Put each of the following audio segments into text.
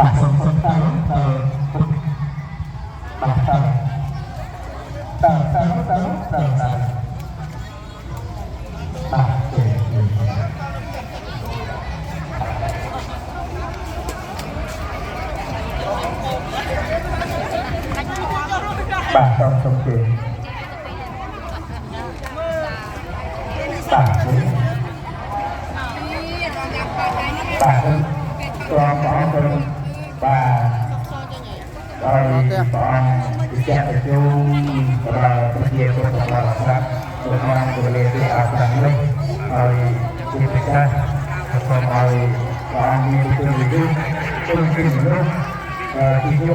បាទសូមទៅបាទសូមជឿបាទបាទព្រមបងប្អូនបាទហើយបងជាជាជូដល់ប្រជាពលរដ្ឋរបស់រដ្ឋក្នុងពលរដ្ឋទីអាសានេះហើយជាពិសេសសូមឲ្យបងមានជំនឿជំនឿមនុស្សទីនេះ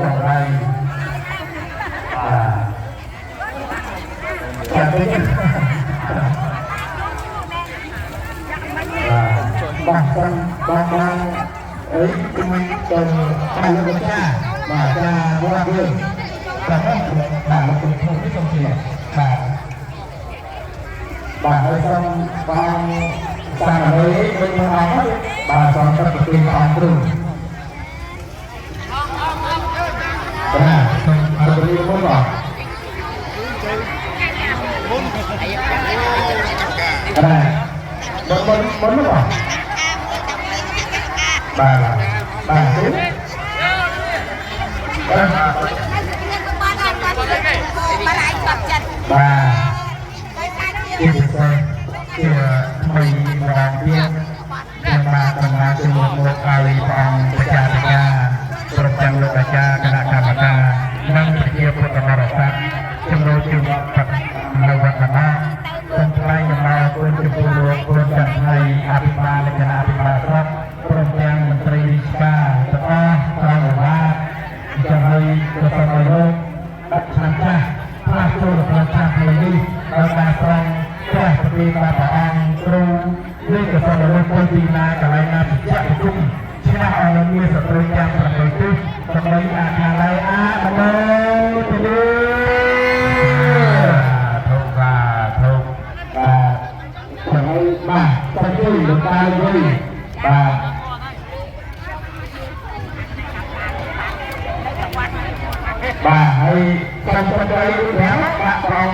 អរគុណបាទបងអីខ្ញុំទៅខាងលោកចាបាទចាវត្តយើងបាទបាទលោកគ្រូនេះសូមជម្រាបបាទហើយសូមបងសាមណេរវិញមកអស់បាទសូមទឹកប្រទានអង្គគ្រូបាទសូមអរគុណមកបាទបុនមកបាទបាទទូជាពិសេសជាថ្មីម្ដងទៀតខ្ញុំបានដំណើរទៅមកឲ្យព្រះអង្គប្រជារាជការប្រចាំលោកអាចារ្យគណៈកម្មការនិងប្រជាពុទ្ធបរិស័ទចំណូលជីវៈនៅវត្តណាសូមថ្លែងអំណរគុណចំពោះលោកគ្រូចន្ទថៃអភិបាលគណៈអភិបាលស្រុកព្រមទាំងមន្ត្រីរាជការទាំងអស់ត្រង់វិវាទចំហើយក៏សូមឲ្យលោកដាក់ឆ្នាំចាស់ផ្លាស់ចូលផ្លាស់ឆ្នាំថ្មីនេះដោយការប្រងព្រះប្រតិបត្តិព្រះអង្គគ្រូនេះក៏សូមឲ្យលោកពីណាកន្លែងណាពិចារណាជំឈ្នះឲ្យមានសត្រូវទាំងប្រកបទិសដើម្បីអាខាល័យអានមោទនីបាទសូមជួយលោកតាយីបាទបាទហើយសូមប្រតិបត្តិដាក់ប្រង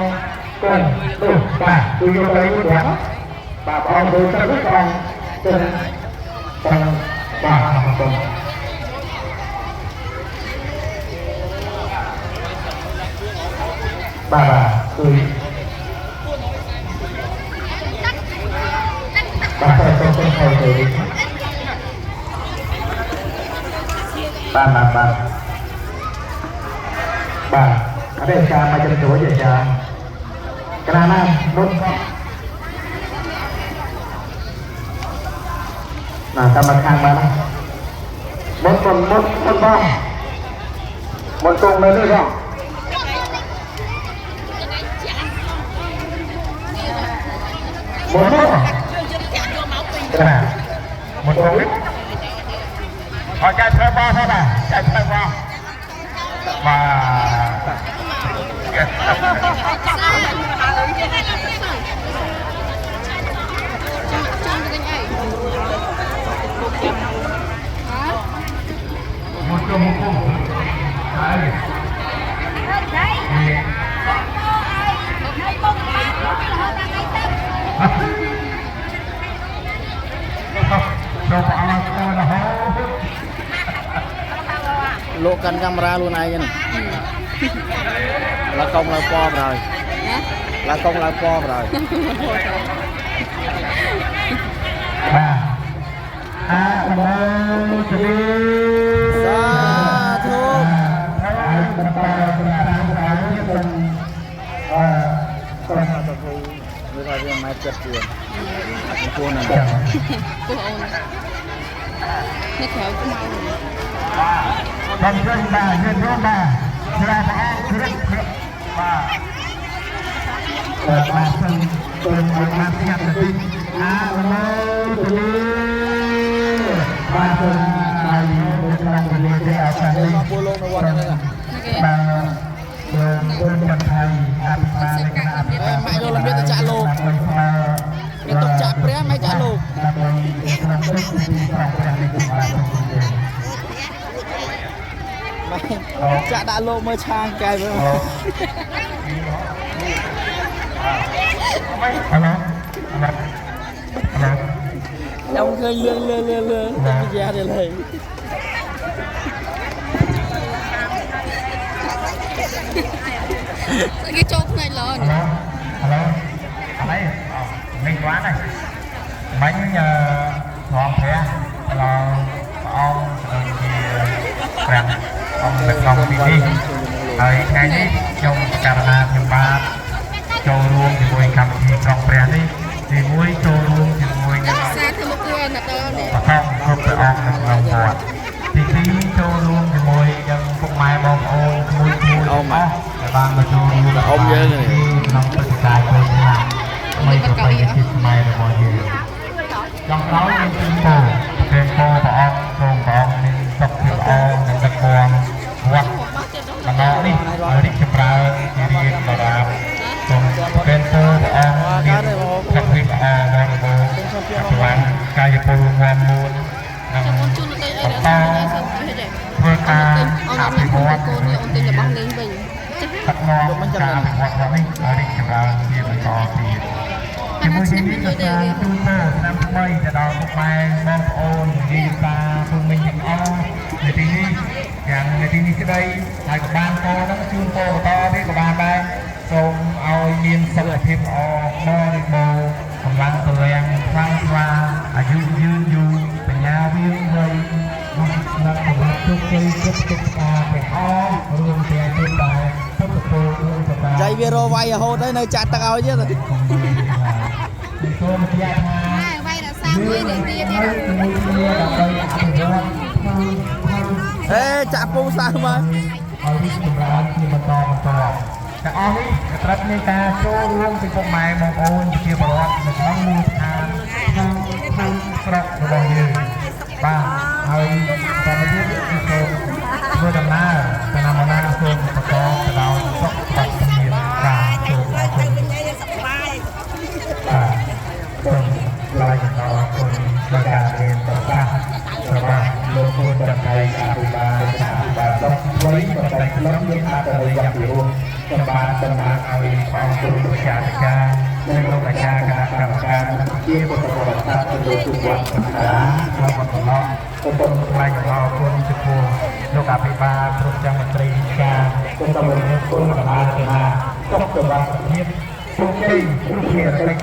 គុំទូបាទគឺយកទៅហ្នឹងបាទប្រងទូទៅប្រងគុំប្រងបាទគុំបាទគឺបាទសូមទៅទៅបាទអរេការមកចំនួនយាចាក្រាណាមុនណាកម្មខាងបានមុនបងមុនតรงเลยนี่បងមុនណាមុនតรงនេះអត់ចែកធ្វើបងទេបាទចែកធ្វើបងបាទមកជុំមកហើយលោកកាន់កាមេរ៉ាខ្លួនឯងហ្នឹងឡាកុំឡើងពណ៌ប្រហើយឡាកុំឡើងពណ៌ប្រហើយបាទអាមោទនីសាធុហើយបន្តសម្រាប់ការនេះសូមសូមទៅគូវាថាវាម៉ែចិត្តជាគួរណាស់គួរអូននេះក្រៅខ្មៅបងប្អូនបាទយើងរួមបាទស្រាព្រះអង្គគ្រិស្តបាទបាទសូមឲ្យបានស្ងាត់បន្តិចអាមោទនីបាទសូមឲ្យលោកក្នុងវេលានេះអរគុណលោកពូលោកនៅវត្តហ្នឹងបាទលោកគ្រូចន្ទថៃអភិបាលគណៈអភិបាលម៉ែយកលំរៀនទៅចាក់លោកមានទុកចាក់ព្រះម៉ែចាក់លោកដើម្បីក្នុងទឹកទីប្រងព្រះនេះបាទ ចាក់ដាក់លោកមើលឆាងកែមើល ហឡូហឡូហឡូ ខ្ញុំឃើញលឿនតែវិញ្ញាទេឡើយ គេចូលផ្នែកលើ ហឡូហឡូអីមិនបានទេបាញ់រងព្រះឡងព្រះអង្គជាព្រះអង្គដឹកនាំពីនេះហើយថ្ងៃនេះខ្ញុំករណីខ្ញុំបាទចូលរួមជាមួយកម្មវិធីក្រុងព្រះនេះទីមួយចូលរួមជាមួយនឹង សាធ្វើមកគួរណាតនេះ បឋមគ្រប់ព្រះអង្គនៅក្នុងវត្តទីពីរចូលរួមជាមួយនឹងពុកម៉ែបងប្អូនមួយអស់ដែលបានមកចូលរួមក្នុងព្រឹត្តិការណ៍ចូលឆ្នាំថ្មីប្រពៃណីខ្មែររបស់យើងចុងក្រោយយើងជូនពរព្រះអង្គសូមព្រះអង្គមានសុខភាពល្អនិងដឹកនាំវត្តបណ្ដោនេះឲ្យរីកចម្រើនជារៀងដរាបសូមព្រះអង្គមានសុខភាពល្អបរិបូរណ៍អភិវឌ្ឍកាយពលងាមមួននិងបន្តធ្វើការអភិវឌ្ឍ កូននេះអូនទិញរបស់លេងវិញ ទឹកនាំការអភិវឌ្ឍរបស់នេះឲ្យរីកចម្រើនជាបន្តទៀតជាមួយនេះក៏បានទូទៅឆ្នាំថ្មីទៅដល់ពុកម៉ែបងប្អូនយាយតាពុកមីងទាំងអស់នៅទីនេះយ៉ាងនៅទីនេះក្តីហើយក៏បានពរនឹងជូនពរបន្តទៀតក៏បានដែរសូមឲ្យមានសុខភាពល្អបរិបូរណ៍កម្លាំងពលំខ្លាំងក្លាអាយុយឺនយូរបញ្ញាវាងវៃនោះនឹងសម្រាប់ជោគជ័យគ្រប់កិច្ចការទាំងអស់រួមទាំងទៀតដែរពុទ្ធពររួមទៅតាម ចៃវារវាយរហូតហើយនៅចាក់ទឹកឲ្យទៀត សូមជាថា វាយដល់31នាទីទៀត ហេចាក់ពូសៅមក ឲ្យរីកចម្រើនជាបន្តទាំងអស់នេះត្រូវមានការចូលរួមពីពុកម៉ែបងប្អូនជាបរិវត្តនៅក្នុងមូលដ្ឋានក្នុងស្រុករបស់យើងបាទហើយតាមទៀតគឺសូមធ្វើដំណើរទៅណាមកណាសូមបន្តទៅដល់សុខភាពបាទសូមអរគុណបាទសូមថ្លែងអំណរគុណដល់ការរៀនប្រកាសរបស់លោកគុណចន្ទ័យអភិបាលបាទដល់ថ្មីបន្តក្នុងយើងអាចទៅយ៉ាងវិរោធសម្បត្តិតំណាងឲ្យព្រះអង្គគ្រូប្រជាការនិងលោកអាចារ្យគណៈកម្មការជាពុទ្ធបរិស័ទទៅទូវត្តបណ្ដាហើយបន្តមកសូមថ្លែងអំណរគុណចំពោះលោកអភិបាលគ្រប់ចាំមន្ត្រីរាជការសូមរំលឹកគុណដល់អាចារ្យសុខសុវត្ថិភាពជោគជ័យគ្រប់ភារកិច្ច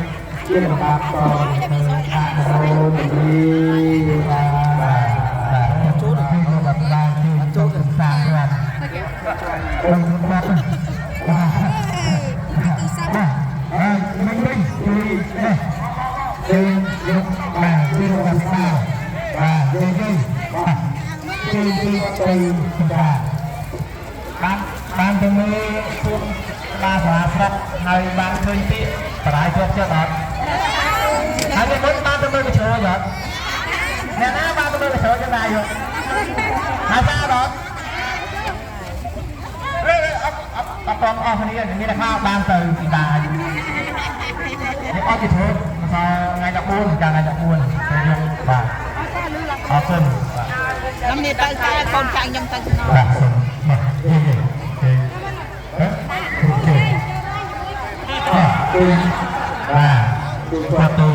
ជាលំដាប់តទៅអារោនីបាទចូលទៅក្នុងបទបានចូលទៅសាស្ត្របាទខ្ញុំបាទមិនវិញជួយជួយយកបាទជួយរកបានបាទជួយជួយជួយបានទៅមើលជួបបាទសាស្ត្រហើយបានឃើញពាក្យបរាយជាប់ចិត្តអត់ហើយមិនបានទៅមើលកញ្ជ្រោយអត់អ្នកណាបានទៅមើលកញ្ជ្រោយចឹងដែរយកហើយតាអត់អត់អស់គ្នាមានតែខោបានទៅពីតានេះអត់ទៅធ្វើមកថ្ងៃ14ចាំថ្ងៃ14ទៅយកបាទអរគុណខ្ញុំនេះទៅតែកូនចាញ់ខ្ញុំទៅស្នង បាទសូមបាទយេគ្រូជើបាទទូ